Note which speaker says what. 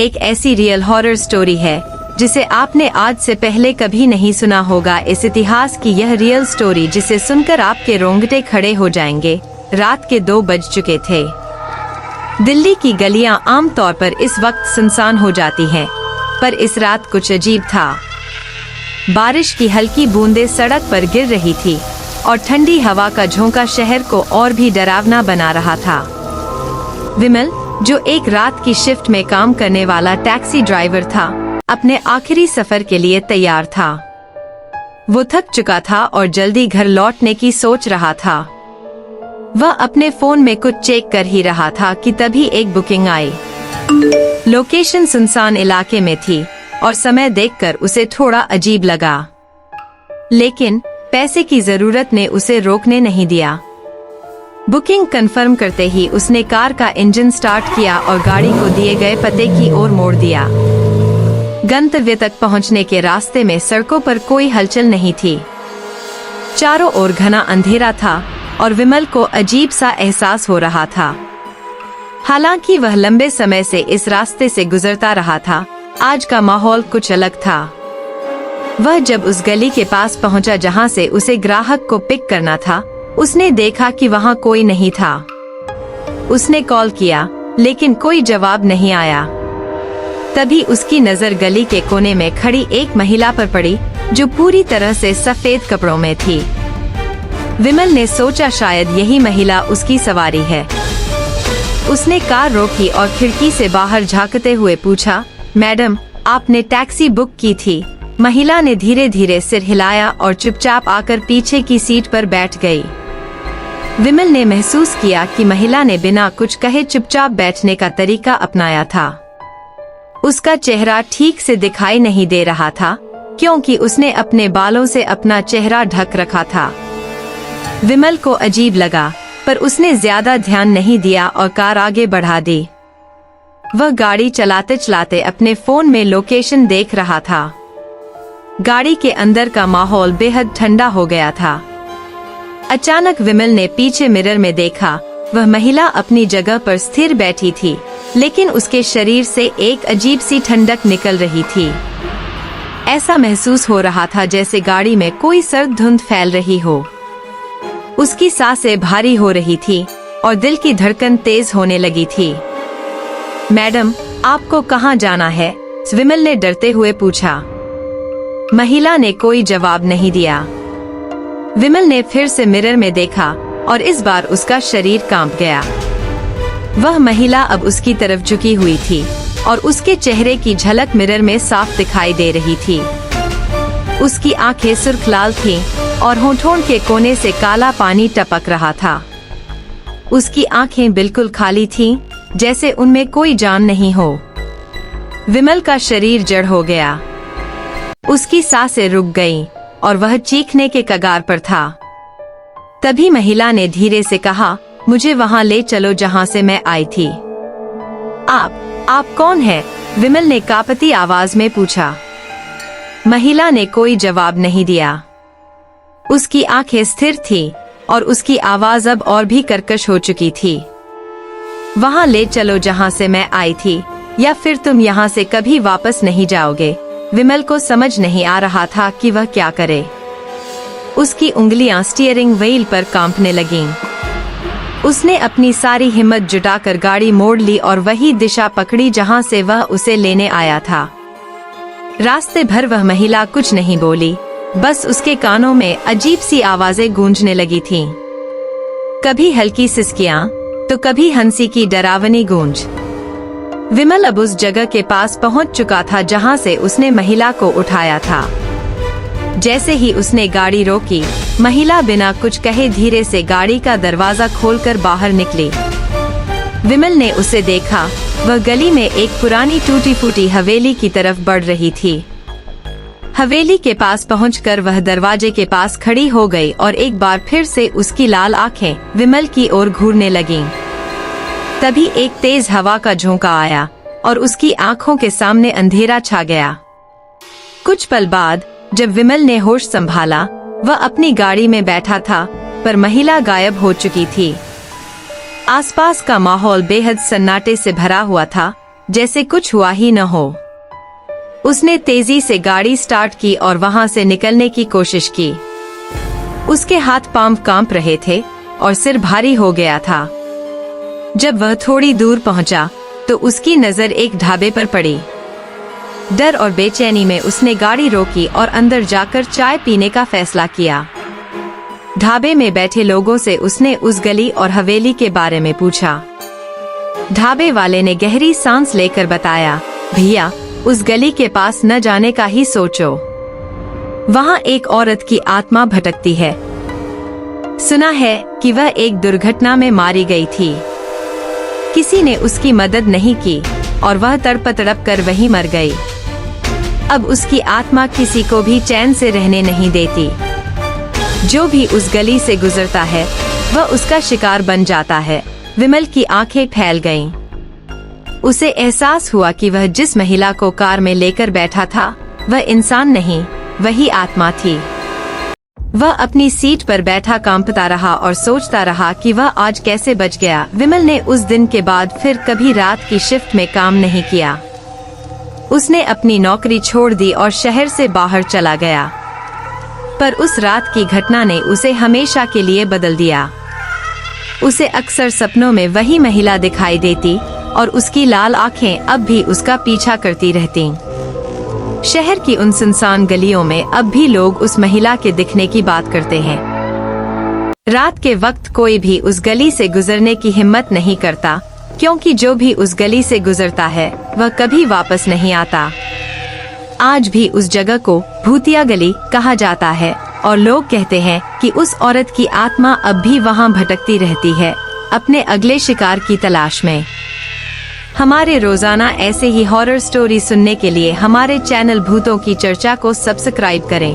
Speaker 1: एक ऐसी real horror story है जिसे आपने आज से पहले कभी नहीं सुना होगा। इस इतिहास की यह रियल स्टोरी जिसे सुनकर आपके रोंगटे खड़े हो जाएंगे। रात के 2 बज चुके थे। दिल्ली की गलियां आमतौर पर इस वक्त सुनसान हो जाती हैं, पर इस रात कुछ अजीब था। बारिश की हल्की बूंदें सड़क पर गिर रही थी और ठंडी हवा का झोंका शहर को और भी डरावना बना रहा था। विमल, जो एक रात की शिफ्ट में काम करने वाला टैक्सी ड्राइवर था, अपने आखिरी सफर के लिए तैयार था। वो थक चुका था और जल्दी घर लौटने की सोच रहा था। वह अपने फोन में कुछ चेक कर ही रहा था कि तभी एक बुकिंग आई। लोकेशन सुनसान इलाके में थी और समय देखकर उसे थोड़ा अजीब लगा, लेकिन पैसे की जरूरत ने उसे रोकने नहीं दिया। बुकिंग कंफर्म करते ही उसने कार का इंजन स्टार्ट किया और गाड़ी को दिए गए पते की ओर मोड़ दिया। गंतव्य तक पहुंचने के रास्ते में सड़कों पर कोई हलचल नहीं थी। चारों ओर घना अंधेरा था और विमल को अजीब सा एहसास हो रहा था। हालांकि वह लंबे समय से इस रास्ते से गुजरता रहा था, आज का माहौल कुछ अलग था। वह जब उस गली के पास पहुंचा जहां से उसे ग्राहक को पिक करना था, उसने देखा कि वहां कोई नहीं था। उसने कॉल किया, लेकिन कोई जवाब नहीं आया। तभी उसकी नजर गली के कोने में खड़ी एक महिला पर पड़ी, जो पूरी तरह से सफेद कपड़ों में थी। विमल ने सोचा शायद यही महिला उसकी सवारी है। उसने कार रोकी और खिड़की से बाहर झांकते हुए पूछा, मैडम, आपने टैक्सी बुक की थी? महिला ने धीरे धीरे सिर हिलाया और चुपचाप आकर पीछे की सीट पर बैठ गई। विमल ने महसूस किया कि महिला ने बिना कुछ कहे चुपचाप बैठने का तरीका अपनाया था। उसका चेहरा ठीक से दिखाई नहीं दे रहा था, क्योंकि उसने अपने बालों से अपना चेहरा ढक रखा था। विमल को अजीब लगा, पर उसने ज्यादा ध्यान नहीं दिया और कार आगे बढ़ा दी। वह गाड़ी चलाते चलाते अपने फोन में लोकेशन देख रहा था। गाड़ी के अंदर का माहौल बेहद ठंडा हो गया था। अचानक विमल ने पीछे मिरर में देखा। वह महिला अपनी जगह पर स्थिर बैठी थी, लेकिन उसके शरीर से एक अजीब सी ठंडक निकल रही थी। ऐसा महसूस हो रहा था जैसे गाड़ी में कोई सर्द धुंध फैल रही हो। उसकी सांसें भारी हो रही थी और दिल की धड़कन तेज होने लगी थी। मैडम, आपको कहाँ जाना है? विमल ने डरते हुए पूछा। महिला ने कोई जवाब नहीं दिया। विमल ने फिर से मिरर में देखा और इस बार उसका शरीर कांप गया। वह महिला अब उसकी तरफ झुकी हुई थी और उसके चेहरे की झलक मिरर में साफ दिखाई दे रही थी। उसकी आंखें सुर्ख लाल थीं और होठों के कोने से काला पानी टपक रहा था। उसकी आंखें बिल्कुल खाली थीं, जैसे उनमें कोई जान नहीं हो। विमल का शरीर जड़ हो गया। उसकी सांसें रुक गईं और वह चीखने के कगार पर था। तभी महिला ने धीरे से कहा, मुझे वहां ले चलो जहां से मैं आई थी। आप कौन हैं? विमल ने कांपती आवाज में पूछा। महिला ने कोई जवाब नहीं दिया। उसकी आंखें स्थिर थीं और उसकी आवाज अब और भी कर्कश हो चुकी थी। वहां ले चलो जहां से मैं आई थी, या फिर तुम यहाँ से कभी वापस नहीं जाओगे। विमल को समझ नहीं आ रहा था कि वह क्या करे। उसकी उंगलियां स्टीयरिंग व्हील पर कांपने लगीं। उसने अपनी सारी हिम्मत जुटाकर गाड़ी मोड़ ली और वही दिशा पकड़ी जहां से वह उसे लेने आया था। रास्ते भर वह महिला कुछ नहीं बोली, बस उसके कानों में अजीब सी आवाजें गूंजने लगी थीं। कभी हल्की सिसकियां, तो कभी हंसी की डरावनी गूंज। विमल अब उस जगह के पास पहुंच चुका था जहां से उसने महिला को उठाया था। जैसे ही उसने गाड़ी रोकी, महिला बिना कुछ कहे धीरे से गाड़ी का दरवाजा खोलकर बाहर निकली। विमल ने उसे देखा। वह गली में एक पुरानी टूटी फूटी हवेली की तरफ बढ़ रही थी। हवेली के पास पहुंचकर वह दरवाजे के पास खड़ी हो गई और एक बार फिर से उसकी लाल आंखें विमल की ओर घूरने लगीं। तभी एक तेज हवा का झोंका आया और उसकी आंखों के सामने अंधेरा छा गया। कुछ पल बाद जब विमल ने होश संभाला, वह अपनी गाड़ी में बैठा था, पर महिला गायब हो चुकी थी। आसपास का माहौल बेहद सन्नाटे से भरा हुआ था, जैसे कुछ हुआ ही न हो। उसने तेजी से गाड़ी स्टार्ट की और वहां से निकलने की कोशिश की। उसके हाथ पांव कांप रहे थे और सिर भारी हो गया था। जब वह थोड़ी दूर पहुंचा तो उसकी नजर एक ढाबे पर पड़ी। डर और बेचैनी में उसने गाड़ी रोकी और अंदर जाकर चाय पीने का फैसला किया। ढाबे में बैठे लोगों से उसने उस गली और हवेली के बारे में पूछा। ढाबे वाले ने गहरी सांस लेकर बताया, भैया, उस गली के पास न जाने का ही सोचो। वहाँ एक औरत की आत्मा भटकती है। सुना है कि वह एक दुर्घटना में मारी गई थी। किसी ने उसकी मदद नहीं की और वह तड़प तड़प कर वहीं मर गई। अब उसकी आत्मा किसी को भी चैन से रहने नहीं देती। जो भी उस गली से गुजरता है वह उसका शिकार बन जाता है। विमल की आंखें फैल गईं। उसे एहसास हुआ कि वह जिस महिला को कार में लेकर बैठा था वह इंसान नहीं, वही आत्मा थी। वह अपनी सीट पर बैठा कांपता रहा और सोचता रहा कि वह आज कैसे बच गया। विमल ने उस दिन के बाद फिर कभी रात की शिफ्ट में काम नहीं किया। उसने अपनी नौकरी छोड़ दी और शहर से बाहर चला गया। पर उस रात की घटना ने उसे हमेशा के लिए बदल दिया। उसे अक्सर सपनों में वही महिला दिखाई देती और उसकी लाल आंखें अब भी उसका पीछा करती रहती। शहर की उन सुनसान गलियों में अब भी लोग उस महिला के दिखने की बात करते हैं। रात के वक्त कोई भी उस गली से गुजरने की हिम्मत नहीं करता, क्योंकि जो भी उस गली से गुजरता है वह कभी वापस नहीं आता। आज भी उस जगह को भूतिया गली कहा जाता है और लोग कहते हैं कि उस औरत की आत्मा अब भी वहां भटकती रहती है, अपने अगले शिकार की तलाश में। हमारे रोजाना ऐसे ही हॉरर स्टोरी सुनने के लिए हमारे चैनल भूतों की चर्चा को सब्सक्राइब करें।